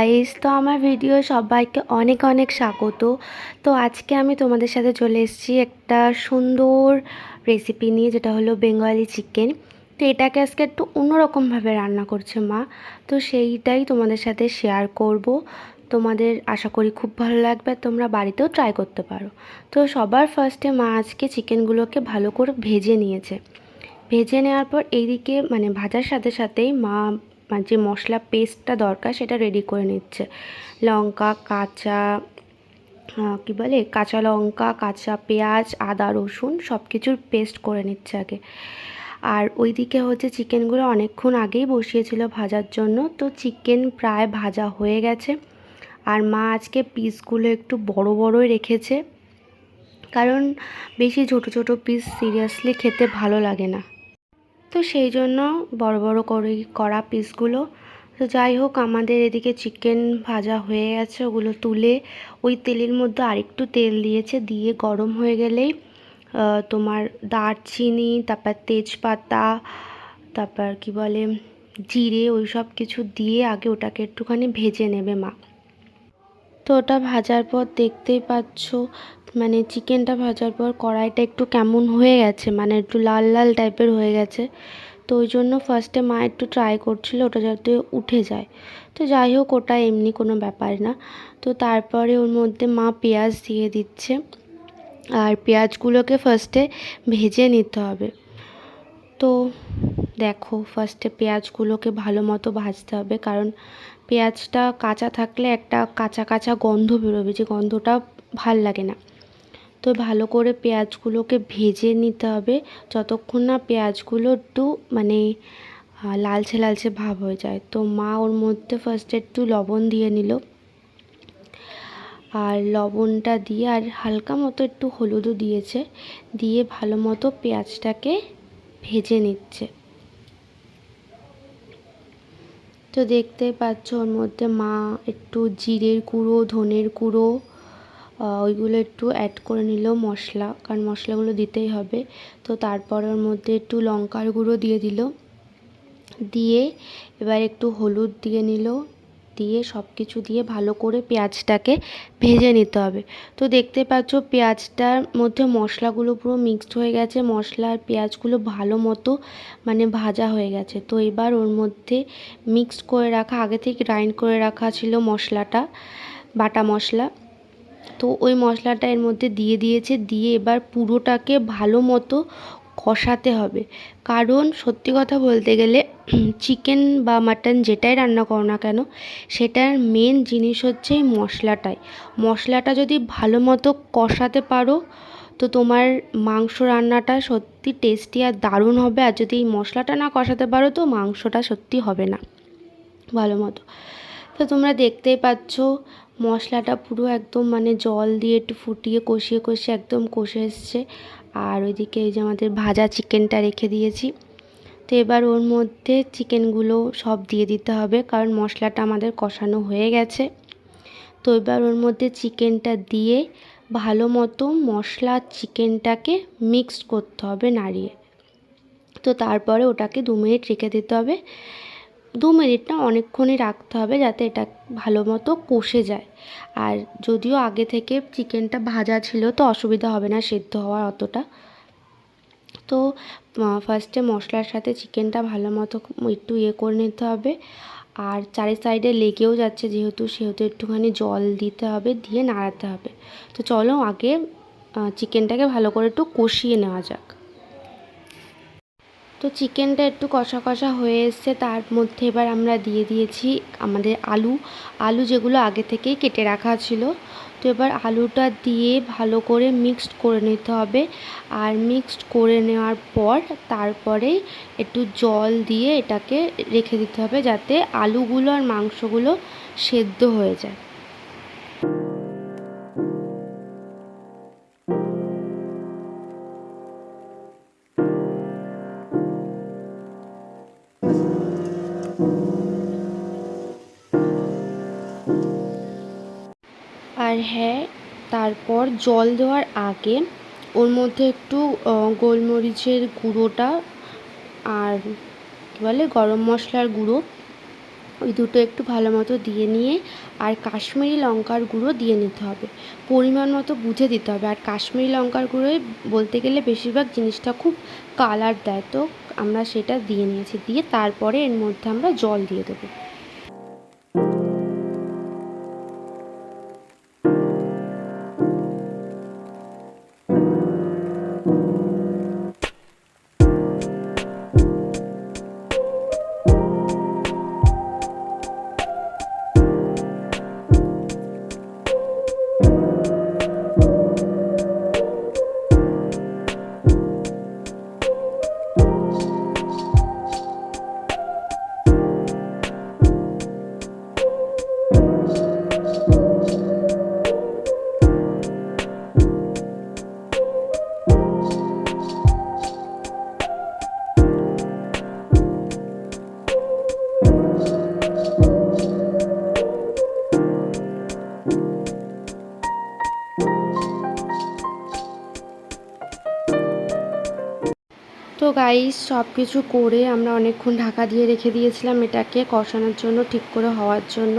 Guys, তো আমার video সবাইকে অনেক অনেক স্বাগত। তো আজকে আমি তোমাদের সাথে চলে এসেছি একটা সুন্দর রেসিপি নিয়ে, যেটা হলো বেঙ্গলি চিকেন। তো এটাকে আজকে একটু অন্যরকমভাবে রান্না করছে মা, তো সেইটাই তোমাদের সাথে শেয়ার করব। তোমাদের আশা করি খুব ভালো লাগবে, তোমরা বাড়িতেও ট্রাই করতে পারো। তো সবার ফার্স্টে মা আজকে চিকেনগুলোকে ভালো করে ভেজে নিয়েছে। ভেজে নেওয়ার পর এইদিকে ভাজার সাথে সাথেই মা যে মশলা পেস্টটা দরকার সেটা রেডি করে নিচ্ছে। লঙ্কা, কাঁচা লঙ্কা, কাঁচা পেঁয়াজ, আদা রসুন সব কিছুর পেস্ট করে নিচ্ছে আগে। আর ওইদিকে হচ্ছে চিকেনগুলো অনেকক্ষণ আগেই বসিয়েছিল ভাজার জন্য। তো চিকেন প্রায় ভাজা হয়ে গেছে। আর মা আজকে পিসগুলো একটু বড় বড়ই রেখেছে, কারণ বেশি ছোটো ছোটো পিস সিরিয়াসলি খেতে ভালো লাগে না। তো সেই জন্য বড় বড় করে করা পিসগুলো। তো যাই হোক, আমাদের এদিকে চিকেন ভাজা হয়ে গেছে। ওগুলো তুলে ওই তেলের মধ্যে আরেকটু তেল দিয়েছে, দিয়ে গরম হয়ে গেলেই তোমার দারচিনি, তারপর তেজপাতা, তারপর জিরে, ওই সব কিছু দিয়ে আগে ওটাকে একটুখানি ভেজে নেবে মা। তো ওটা ভাজার পর দেখতেই পাচ্ছ, চিকেনটা ভাজার পর কড়াইটা একটু কেমন হয়ে গেছে, একটু লাল লাল টাইপের হয়ে গেছে। তো ওই জন্য ফার্স্টে মা একটু ট্রাই করছিল ওটা যাতে উঠে যায়। তো যাই হোক, ওটা এমনি কোনো ব্যাপার না। তো তারপরে ওর মধ্যে মা পেঁয়াজ দিয়ে দিচ্ছে, আর পেঁয়াজগুলোকে ফার্স্টে ভেজে নিতে হবে। তো দেখো, ফার্স্টে পেঁয়াজগুলোকে ভালো মতো ভাজতে হবে, কারণ পেঁয়াজটা কাঁচা থাকলে একটা কাঁচা কাঁচা গন্ধ বেরোবে, যে গন্ধটা ভাল লাগে না। তো ভালো করে পেঁয়াজগুলোকে ভেজে নিতে হবে, যতক্ষণ না পেঁয়াজগুলো একটু লালচে লালচে ভাব হয়ে যায়। তো মা ওর মধ্যে ফার্স্টে একটু লবণ দিয়ে নিল, আর লবণটা দিয়ে আর হালকা মতো একটু হলুদও দিয়েছে, দিয়ে ভালো মতো পেঁয়াজটাকে ভেজে নিচ্ছে। তো দেখতে পাচ্ছ ওর মধ্যে মা একটু জিরের গুঁড়ো, ধনের গুঁড়ো, ওইগুলো একটু অ্যাড করে নিল মশলা, কারণ মশলাগুলো দিতেই হবে। তো তারপর ওর মধ্যে একটু লঙ্কার গুঁড়ো দিয়ে দিল, দিয়ে এবার একটু হলুদ দিয়ে নিল, দিয়ে সব কিছু দিয়ে ভালো করে পেঁয়াজটাকে ভেজে নিতে হবে। তো দেখতে পাচ্ছ পেঁয়াজটার মধ্যে মশলাগুলো পুরো মিক্সড হয়ে গেছে, মশলা আর পেঁয়াজগুলো ভালো মতো ভাজা হয়ে গেছে। তো এবার ওর মধ্যে মিক্সড করে রাখা, আগে থেকে গ্রাইন্ড করে রাখা ছিল মশলাটা, বাটা মশলা, তো ওই মশলাটা এর মধ্যে দিয়ে দিয়েছে, দিয়ে এবার পুরোটাকে ভালো মতো কষাতে হবে। কারণ সত্যি কথা বলতে গেলে চিকেন বা মাটন যেটাই রান্না করো না কেন, সেটার মেন জিনিস হচ্ছে এই মশলাটাই। মশলাটা যদি ভালো মতো কষাতে পারো, তো তোমার মাংস রান্নাটা সত্যি টেস্টি আর দারুণ হবে। আর যদি এই মশলাটা না কষাতে পারো, তো মাংসটা সত্যি হবে না ভালো মতো। তো তোমরা দেখতেই পাচ্ছ মশলাটা পুরো একদম জল দিয়ে একটু ফুটিয়ে কষিয়ে কষিয়ে একদম কষে এসছে। আর ওইদিকে এই যে আমাদের ভাজা চিকেনটা রেখে দিয়েছি। তো এবার ওর মধ্যে চিকেনগুলো সব দিয়ে দিতে হবে, কারণ মশলাটা আমাদের কষানো হয়ে গেছে। তো এবার ওর মধ্যে চিকেনটা দিয়ে ভালো মতো মশলা চিকেনটাকে মিক্সড করতে হবে নাড়িয়ে। তো তারপরে ওটাকে 2 মিনিট রেখে দিতে হবে। 2 মিনিট না, অনেকক্ষণই রাখতে হবে, যাতে এটা ভালো মতো কষে যায়। আর যদিও আগে থেকে চিকেনটা ভাজা ছিল, তো অসুবিধা হবে না সেদ্ধ হওয়ার অতটা। তো ফার্স্টে মশলার সাথে চিকেনটা ভালো মতো একটু করে নিতে হবে। আর চারি সাইডে লেগেও যাচ্ছে সেহেতু একটুখানি জল দিতে হবে, দিয়ে নাড়াতে হবে। তো চলো আগে চিকেনটাকে ভালো করে একটু কষিয়ে নেওয়া যাক। তো চিকেনটা একটু কষা কষা হয়ে এসছে, তার মধ্যে এবার আমরা দিয়ে দিয়েছি আমাদের আলু যেগুলো আগে থেকেই কেটে রাখা ছিল। তো এবার আলুটা দিয়ে ভালো করে মিক্সড করে নিতে হবে। আর মিক্সড করে নেওয়ার পর তারপরে একটু জল দিয়ে এটাকে রেখে দিতে হবে, যাতে আলুগুলো আর মাংসগুলো সেদ্ধ হয়ে যায়। আর হ্যাঁ, তারপর জল দেওয়ার আগে ওর মধ্যে একটু গোলমরিচের গুঁড়োটা আর গরম মশলার গুঁড়ো ওই দুটো একটু ভালো মতো দিয়ে নিয়ে আর কাশ্মীরি লঙ্কার গুঁড়ো দিয়ে নিতে হবে, পরিমাণ মতো বুঝে দিতে হবে। আর কাশ্মীরি লঙ্কার গুঁড়োই বলতে গেলে বেশিরভাগ জিনিসটা খুব কালার দেয়, তো আমরা সেটা দিয়ে নিয়েছি। দিয়ে তারপরে এর মধ্যে আমরা জল দিয়ে দেবো। তো গাইস সব কিছু করে আমরা অনেকক্ষণ ঢাকা দিয়ে রেখে দিয়েছিলাম এটাকে কষানোর জন্য, ঠিক করে হওয়ার জন্য।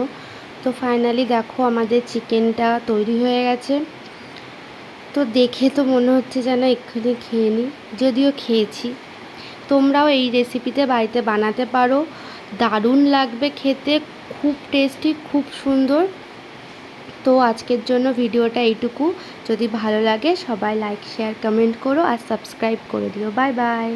তো ফাইনালি দেখো আমাদের চিকেনটা তৈরি হয়ে গেছে। তো দেখে তো মনে হচ্ছে যেন এক্ষুনি খেয়ে নিই, যদিও খেয়েছি। তোমরাও এই রেসিপিতে বাড়িতে বানাতে পারো, দারুণ লাগবে খেতে, খুব টেস্টি, খুব সুন্দর। তো আজকের জন্য ভিডিওটা এইটুকু। যদি ভালো লাগে সবাই লাইক শেয়ার কমেন্ট করো আর সাবস্ক্রাইব করে দিও। Bye bye.